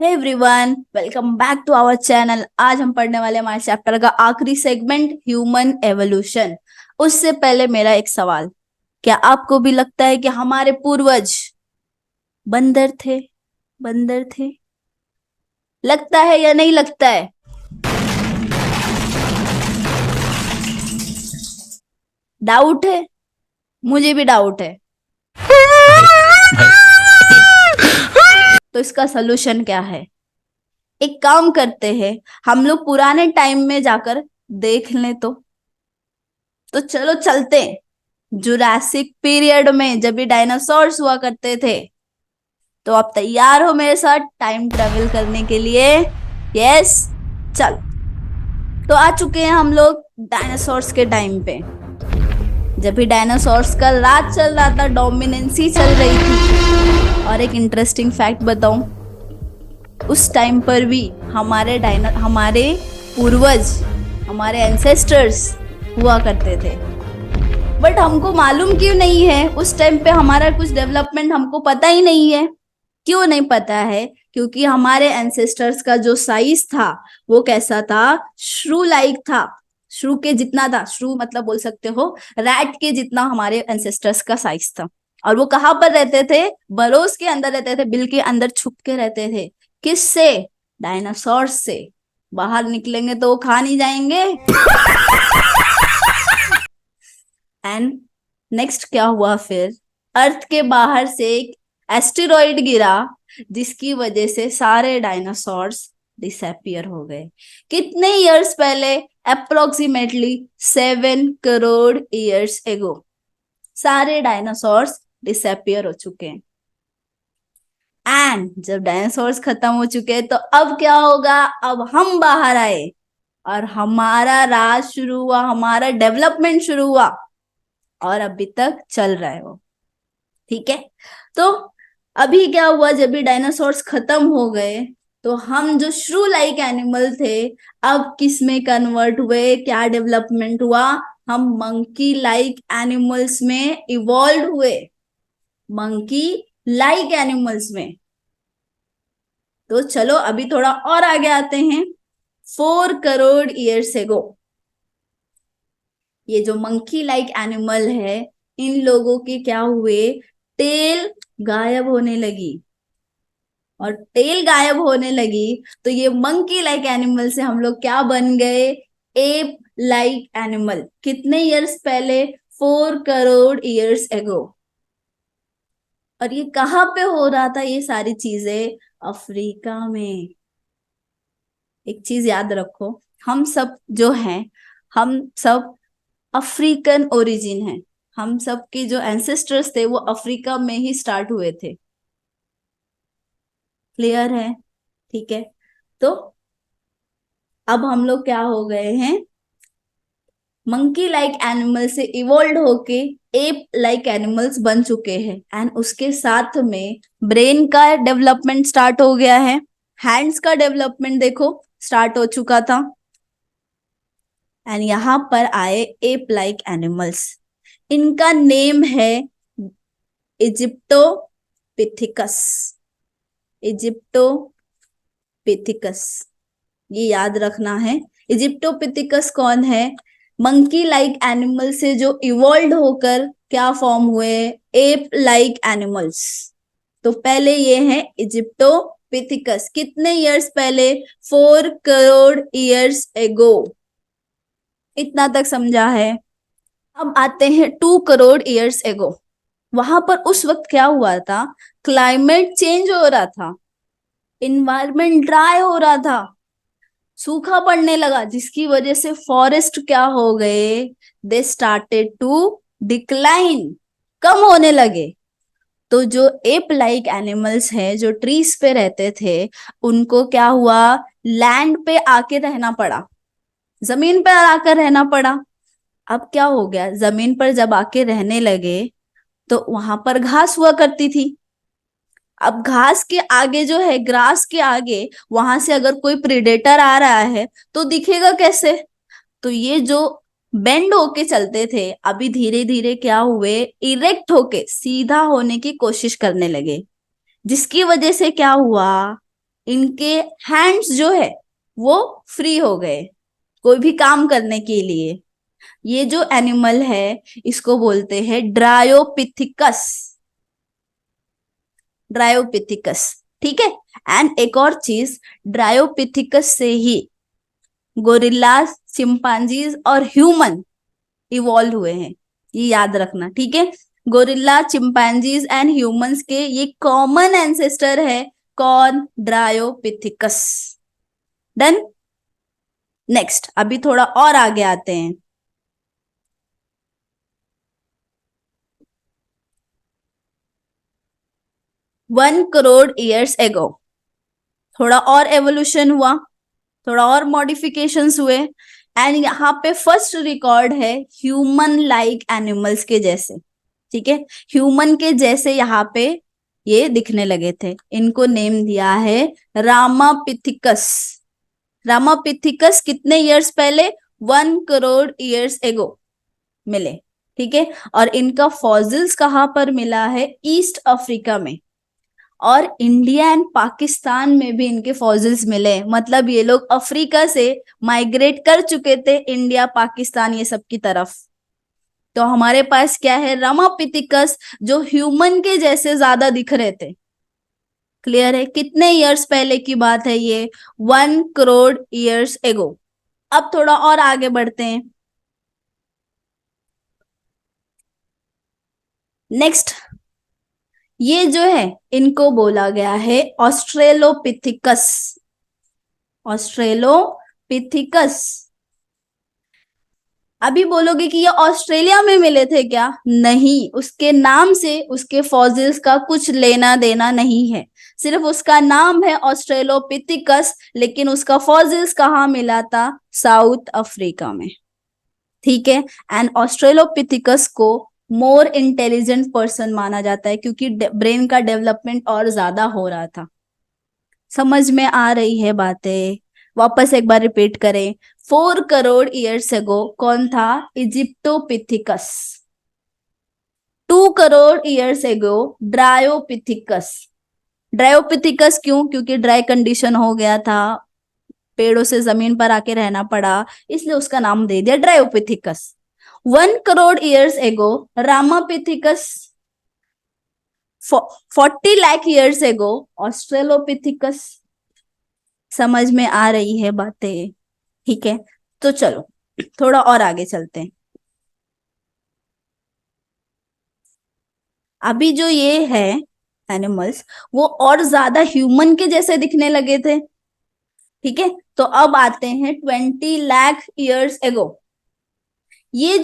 Hey everyone, welcome back to our channel. आज हम पढ़ने वाले हमारे चैप्टर का आखिरी सेगमेंट ह्यूमन एवोल्यूशन। उससे पहले मेरा एक सवाल, क्या आपको भी लगता है कि हमारे पूर्वज बंदर थे? बंदर थे, लगता है या नहीं लगता है? डाउट है? मुझे भी डाउट है। तो इसका सोल्यूशन क्या है? एक काम करते हैं, हम लोग पुराने टाइम में जाकर देख लें। तो चलो चलते हैं जुरासिक पीरियड में, जब भी डायनासोर्स हुआ करते थे। तो आप तैयार हो मेरे साथ टाइम ट्रेवल करने के लिए? यस, चल। तो आ चुके हैं हम लोग डायनासोर्स के टाइम पे, जब भी डायनासोर्स का राज चल रहा था, डोमिनेंसी चल रही थी। और एक इंटरेस्टिंग फैक्ट बताऊं, उस टाइम पर भी हमारे पूर्वज, हमारे एंसेस्टर्स हुआ करते थे। बट हमको मालूम क्यों नहीं है? उस टाइम पे हमारा कुछ डेवलपमेंट हमको पता ही नहीं है। क्यों नहीं पता है? क्योंकि हमारे एंसेस्टर्स का जो साइज था वो कैसा था? श्रू लाइक था। श्रू के जितना था। श्रू मतलब बोल सकते हो रैट के जितना हमारे एंसेस्टर्स का साइज था। और वो कहाँ पर रहते थे? बरोस के अंदर रहते थे, बिल के अंदर छुप के रहते थे। किससे? डायनासोर से। बाहर निकलेंगे तो वो खा नहीं जाएंगे। एंड नेक्स्ट क्या हुआ फिर? अर्थ के बाहर से एक एस्टेरॉइड गिरा, जिसकी वजह से सारे डायनासोर्स डिसअपियर हो गए। कितने इयर्स पहले? अप्रोक्सीमेटली 7 करोड़ इयर्स एगो सारे डायनासोर्स डिसअपियर हो चुके हैं। एंड जब डायनासोर्स खत्म हो चुके हैं तो अब क्या होगा? अब हम बाहर आए और हमारा राज शुरू हुआ, हमारा डेवलपमेंट शुरू हुआ। और अभी तक चल रहा है वो। ठीक है। तो अभी क्या हुआ? जब भी डायनासोर्स खत्म हो गए तो हम जो श्रू लाइक एनिमल थे, अब किस में कन्वर्ट हुए? क्या डेवलपमेंट हुआ? हम मंकी लाइक एनिमल्स में इवॉल्व हुए। मंकी लाइक एनिमल्स में। तो चलो अभी थोड़ा और आगे आते हैं। 4 करोड़ ईयर्स एगो ये जो मंकी लाइक एनिमल है, इन लोगों के क्या हुए? टेल गायब होने लगी। और टेल गायब होने लगी तो ये मंकी लाइक एनिमल से हम लोग क्या बन गए? Ape like animal. कितने इयर्स पहले? 4 करोड़ ईयर्स एगो। और ये कहाँ पे हो रहा था ये सारी चीजें? अफ्रीका में। एक चीज याद रखो, हम सब जो हैं, हम सब अफ्रीकन ओरिजिन है। हम सब के जो एंसेस्टर्स थे वो अफ्रीका में ही स्टार्ट हुए थे। क्लियर है? ठीक है। तो अब हम लोग क्या हो गए हैं? मंकी लाइक एनिमल से इवोल्व होके एप लाइक एनिमल्स बन चुके हैं। एंड उसके साथ में ब्रेन का डेवलपमेंट स्टार्ट हो गया है। हैंड्स का डेवलपमेंट देखो स्टार्ट हो चुका था। एंड यहाँ पर आए एप लाइक एनिमल्स। इनका नेम है इजिप्टोपिथिकस। इजिप्टोपिथिकस, ये याद रखना है। इजिप्टोपिथिकस कौन है? मंकी लाइक एनिमल से जो इवॉल्व होकर क्या फॉर्म हुए? App like animals. तो पहले ये है इजिप्टोपिथिकस। कितने इयर्स पहले? 4 करोड़ ईयर्स एगो। इतना तक समझा है? अब आते हैं 2 करोड़ ईयर्स एगो। वहां पर उस वक्त क्या हुआ था? क्लाइमेट चेंज हो रहा था, इन्वायरमेंट ड्राई हो रहा था, सूखा पड़ने लगा, जिसकी वजह से फॉरेस्ट क्या हो गए? दे स्टार्टेड टू डिक्लाइन, कम होने लगे। तो जो एप लाइक एनिमल्स हैं, जो ट्रीज पे रहते थे, उनको क्या हुआ? लैंड पे आके रहना पड़ा, जमीन पर आकर रहना पड़ा। अब क्या हो गया? जमीन पर जब आके रहने लगे तो वहां पर घास हुआ करती थी। अब घास के आगे जो है, ग्रास के आगे, वहां से अगर कोई प्रिडेटर आ रहा है तो दिखेगा कैसे? तो ये जो बेंड होके चलते थे, अभी धीरे धीरे क्या हुए? इरेक्ट होके सीधा होने की कोशिश करने लगे। जिसकी वजह से क्या हुआ? इनके हैंड्स जो है वो फ्री हो गए कोई भी काम करने के लिए। ये जो एनिमल है इसको बोलते हैं ड्रायोपिथिकस। ड्रायोपिथिकस, ठीक है। एंड एक और चीज, ड्रायोपिथिकस से ही गोरिल्लास, चिंपांजीज और ह्यूमन इवॉल्व हुए हैं, ये याद रखना, ठीक है। गोरिल्ला, चिंपैंजीज एंड ह्यूमंस के ये कॉमन एंसेस्टर है। कौन? ड्रायोपिथिकस। डन। नेक्स्ट, अभी थोड़ा और आगे आते हैं। वन करोड़ ईयर्स एगो थोड़ा और एवोल्यूशन हुआ, थोड़ा और मॉडिफिकेशंस हुए, एंड यहाँ पे फर्स्ट रिकॉर्ड है ह्यूमन लाइक एनिमल्स के जैसे, ठीक है। ह्यूमन के जैसे यहाँ पे ये दिखने लगे थे। इनको नेम दिया है रामापिथिकस। रामापिथिकस कितने ईयर्स पहले? 1 करोड़ ईयर्स एगो मिले, ठीक है। और इनका फॉसिल्स कहाँ पर मिला है? ईस्ट अफ्रीका में। और इंडिया एंड पाकिस्तान में भी इनके फॉसिल्स मिले। मतलब ये लोग अफ्रीका से माइग्रेट कर चुके थे इंडिया, पाकिस्तान, ये सब की तरफ। तो हमारे पास क्या है? रामापिथिकस, जो ह्यूमन के जैसे ज्यादा दिख रहे थे। क्लियर है? कितने ईयर्स पहले की बात है ये? 1 करोड़ ईयर्स एगो। अब थोड़ा और आगे बढ़ते हैं। नेक्स्ट, ये जो है इनको बोला गया है ऑस्ट्रेलोपिथिकस। ऑस्ट्रेलोपिथिकस। अभी बोलोगे कि ये ऑस्ट्रेलिया में मिले थे क्या? नहीं, उसके नाम से उसके फॉसिल्स का कुछ लेना देना नहीं है। सिर्फ उसका नाम है ऑस्ट्रेलोपिथिकस, लेकिन उसका फॉसिल्स कहाँ मिला था? साउथ अफ्रीका में, ठीक है। एंड ऑस्ट्रेलोपिथिकस को मोर इंटेलिजेंट पर्सन माना जाता है क्योंकि ब्रेन का डेवलपमेंट और ज्यादा हो रहा था। समझ में आ रही है बातें? वापस एक बार रिपीट करें। 4 करोड़ ईयर्स एगो कौन था? इजिप्टोपिथिकस। 2 करोड़ ईयर्स एगो ड्रायोपिथिकस। ड्रायोपिथिकस क्यों? क्योंकि ड्राई कंडीशन हो गया था, पेड़ों से जमीन पर आके रहना पड़ा, इसलिए उसका नाम दे दिया ड्रायोपिथिकस। 1 करोड़ ईयर्स एगो Ramapithecus. 40 lakh years ago Australopithecus. समझ में आ रही है बातें? ठीक है, तो चलो थोड़ा और आगे चलते हैं। अभी जो ये है एनिमल्स, वो और ज्यादा ह्यूमन के जैसे दिखने लगे थे, ठीक है। तो अब आते हैं 20 लाख ईयर्स एगो। ये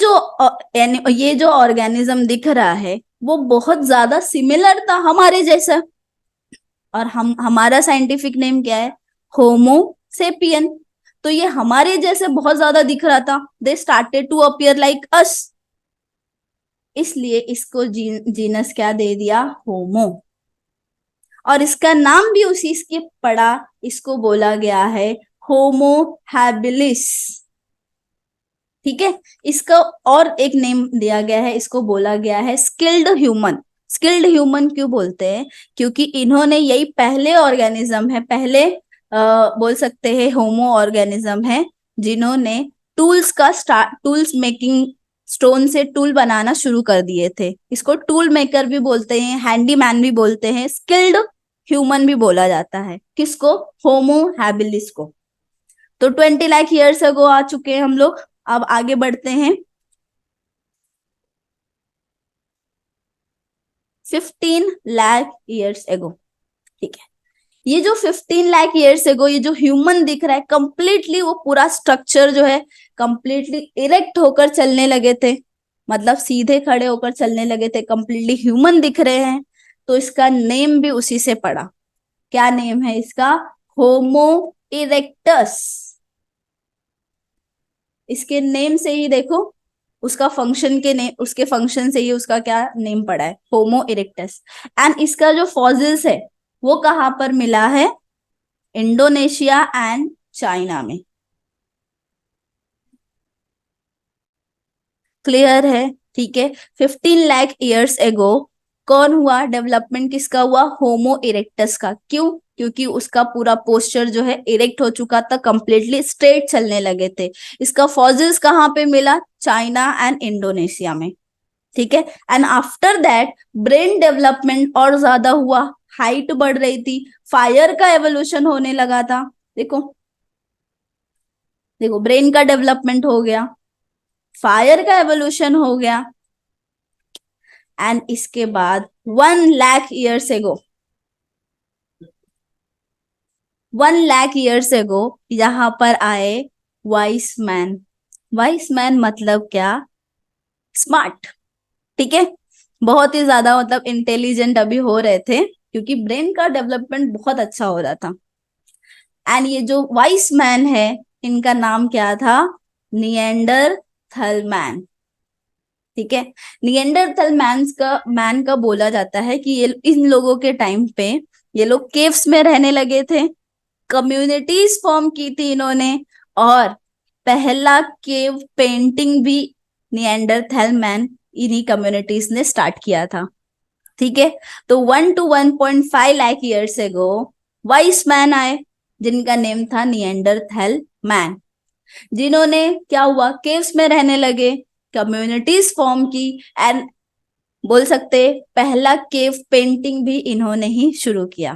जो ऑर्गेनिज्म दिख रहा है वो बहुत ज्यादा सिमिलर था हमारे जैसा। और हमारा साइंटिफिक नेम क्या है? Homo sapien. तो ये हमारे जैसे बहुत ज्यादा दिख रहा था। They started to appear like us, इसलिए इसको जीनस क्या दे दिया? होमो। और इसका नाम भी उसी के पड़ा, इसको बोला गया है होमो हैबिलिस, ठीक है। इसका और एक नेम दिया गया है, इसको बोला गया है स्किल्ड ह्यूमन। स्किल्ड ह्यूमन क्यों बोलते हैं? क्योंकि इन्होंने, यही पहले ऑर्गेनिज्म है, पहले बोल सकते हैं होमो ऑर्गेनिज्म है जिन्होंने टूल्स मेकिंग, स्टोन से टूल बनाना शुरू कर दिए थे। इसको टूल मेकर भी बोलते हैं, हैंडीमैन भी बोलते हैं, स्किल्ड ह्यूमन भी बोला जाता है। किसको? होमो हैबिलिस को। तो 20 लाख ईयर्स अगो आ चुके हैं हम लोग। अब आगे बढ़ते हैं। 15 लाख ईयर्स एगो, ठीक है। ये जो 15 लाख ईयर्स एगो, ये जो ह्यूमन दिख रहा है कंप्लीटली, वो पूरा स्ट्रक्चर जो है कंप्लीटली इरेक्ट होकर चलने लगे थे। मतलब सीधे खड़े होकर चलने लगे थे, कंप्लीटली ह्यूमन दिख रहे हैं। तो इसका नेम भी उसी से पड़ा। क्या नेम है इसका? होमो इरेक्टस। इसके नेम से ही देखो, उसका फंक्शन के नेम, उसके फंक्शन से ही उसका क्या नेम पड़ा है? होमो इरेक्टस। एंड इसका जो फॉसिल्स है वो कहाँ पर मिला है? इंडोनेशिया एंड चाइना में। क्लियर है? ठीक है। 15 लाख ईयर्स एगो कौन हुआ डेवलपमेंट? किसका हुआ? होमो इरेक्टस का। क्यों? क्योंकि उसका पूरा पोस्चर जो है इरेक्ट हो चुका था, कंप्लीटली स्ट्रेट चलने लगे थे। इसका फॉसिल्स कहाँ पे मिला? चाइना एंड इंडोनेशिया में। ठीक है। And after that brain development और ज्यादा हुआ, हाइट बढ़ रही थी, फायर का एवोल्यूशन होने लगा था। देखो देखो, ब्रेन का डेवलपमेंट हो गया, फायर का एवोल्यूशन हो गया, एंड इसके बाद 1 lakh years ago, 1 lakh years ago यहाँ पर आए वाइस मैन। वाइस मैन मतलब क्या? स्मार्ट। ठीक है। बहुत ही ज्यादा मतलब इंटेलिजेंट अभी हो रहे थे, क्योंकि ब्रेन का डेवलपमेंट बहुत अच्छा हो रहा था। एंड ये जो वाइस मैन है, इनका नाम क्या था? Neanderthal man. ठीक है। निएंडरथल मैन का बोला जाता है कि ये इन लोगों के टाइम पे ये लोग केव्स में रहने लगे थे, कम्युनिटीज फॉर्म की थी इन्होंने, और पहला केव पेंटिंग भी निएंडरथल मैन इन्हीं कम्युनिटीज ने स्टार्ट किया था। ठीक है। तो 1 to 1.5 lakh years ago vice man आए, जिनका नेम था निएंडरथल मैन, जिन्होंने क्या हुआ, केव्स में रहने लगे, कम्युनिटीज फॉर्म की, एंड बोल सकते पहला केव पेंटिंग भी इन्होंने ही शुरू किया।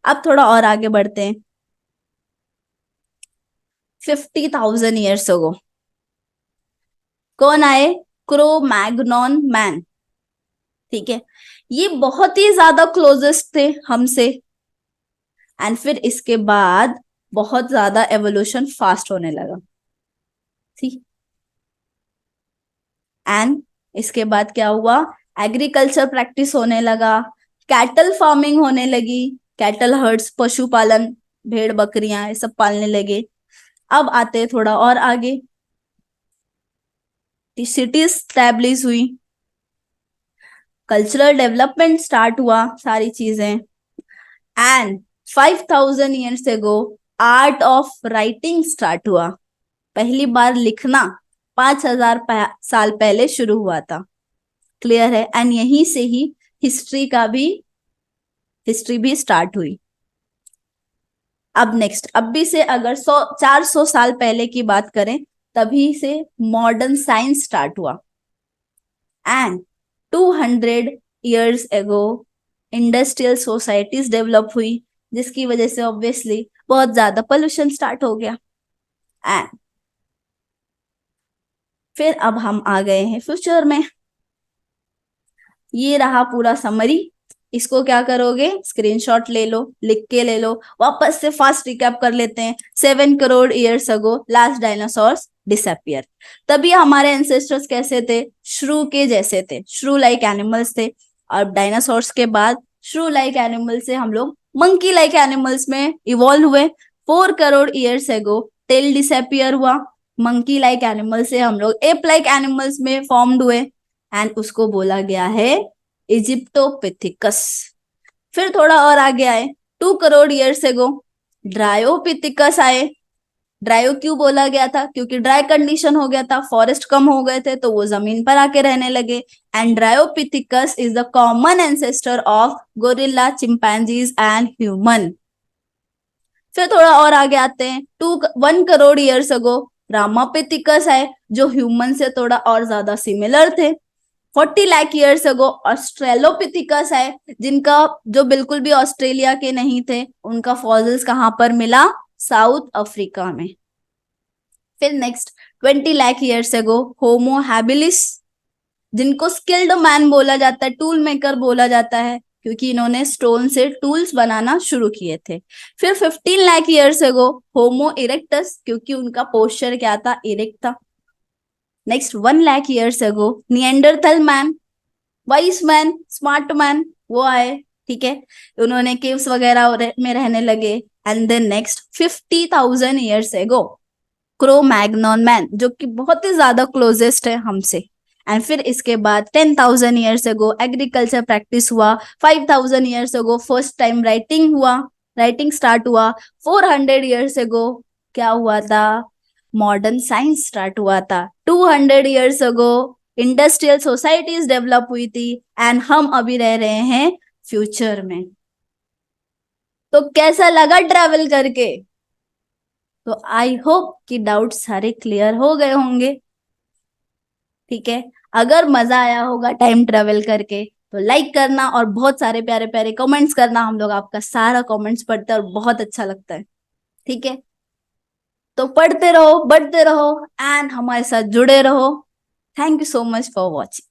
अब थोड़ा और आगे बढ़ते हैं। 50,000 ईयर्स अगो कौन आए? Crow Magnon man. ठीक है। ये बहुत ही ज्यादा क्लोजेस्ट थे हमसे, एंड फिर इसके बाद बहुत ज्यादा एवोल्यूशन फास्ट होने लगा। ठीक। एंड इसके बाद क्या हुआ? एग्रीकल्चर प्रैक्टिस होने लगा, कैटल फार्मिंग होने लगी, कैटल हर्ड्स, पशुपालन, भेड़ बकरियां ये सब पालने लगे। अब आते हैं थोड़ा और आगे, सिटीज स्टैब्लिश हुई, कल्चरल डेवलपमेंट स्टार्ट हुआ, सारी चीजें। And 5,000 years ago art of writing start हुआ। पहली बार लिखना 5,000 साल पहले शुरू हुआ था। क्लियर है? एंड यहीं से ही हिस्ट्री का भी हिस्ट्री भी स्टार्ट हुई। अब नेक्स्ट, अभी से अगर 400 साल पहले की बात करें, तभी से मॉडर्न साइंस स्टार्ट हुआ। And 200 years ago industrial societies develop हुई, जिसकी वजह से ऑब्वियसली बहुत ज्यादा पोल्यूशन स्टार्ट हो गया। एंड फिर अब हम आ गए हैं फ्यूचर में। ये रहा पूरा समरी। इसको क्या करोगे? स्क्रीनशॉट ले लो, लिख के ले लो। वापस से फास्ट रिकैप कर लेते हैं। 7 crore years ago last dinosaurs disappear. तभी हमारे एंसेस्टर्स कैसे थे? श्रू के जैसे थे, श्रू लाइक एनिमल्स थे। और डायनासोर्स के बाद श्रू लाइक एनिमल से हम लोग मंकी लाइक एनिमल्स में इवॉल्व हुए। 4 crore years ago tail disappear हुआ, मंकी लाइक एनिमल से हम लोग एप लाइक एनिमल्स में फॉर्म्ड हुए, एंड उसको बोला गया है इजिप्टोपिथिकस। फिर थोड़ा और आगे आए, 2 करोड़ ईयर्स एगो ड्रायोपिथिकस आए। ड्रायो क्यों बोला गया था? क्योंकि ड्राई कंडीशन हो गया था, फॉरेस्ट कम हो गए थे, तो वो जमीन पर आके रहने लगे। And Dryopithecus is the common ancestor of gorilla, chimpanzees and human. फिर थोड़ा और आगे आते हैं, 1 करोड़ ईयर्स अगो रामापिथिकस है, जो ह्यूमन से थोड़ा और ज्यादा सिमिलर थे। 40 लाख ईयर्स अगो ऑस्ट्रेलोपिथिकस है, जिनका जो बिल्कुल भी ऑस्ट्रेलिया के नहीं थे, उनका फॉसिल्स कहाँ पर मिला? साउथ अफ्रीका में। फिर next 20 lakh years ago Homo habilis, जिनको स्किल्ड मैन बोला जाता है, टूल मेकर बोला जाता है, क्योंकि इन्होंने स्टोन से टूल्स बनाना शुरू किए थे। फिर 15 लाख ईयर्स अगो होमो इरेक्टस, क्योंकि उनका पोस्चर क्या था? इरेक्ट था। Next 1 lakh years ago Neanderthal man, vice man, smart man, वो आए। ठीक है। उन्होंने केव्स वगैरह में रहने लगे। And then next 50,000 years ago Cro Magnon man, जो कि बहुत ही ज्यादा क्लोजेस्ट है हमसे। एंड फिर इसके बाद 10,000 ईयर्स अगो एग्रीकल्चर प्रैक्टिस हुआ। 5,000 years ago first time writing हुआ, राइटिंग स्टार्ट हुआ। 400 ईयर्स अगो क्या हुआ था? मॉडर्न साइंस स्टार्ट हुआ था। 200 years ago industrial societies develop हुई थी। एंड हम अभी रह रहे हैं फ्यूचर में। तो कैसा लगा ट्रैवल करके? तो आई होप कि डाउट सारे क्लियर हो गए होंगे। ठीक है, अगर मजा आया होगा टाइम ट्रेवल करके तो लाइक करना और बहुत सारे प्यारे प्यारे कमेंट्स करना। हम लोग आपका सारा कमेंट्स पढ़ते हैं और बहुत अच्छा लगता है। ठीक है, तो पढ़ते रहो, बढ़ते रहो एंड हमारे साथ जुड़े रहो। Thank you so much for watching.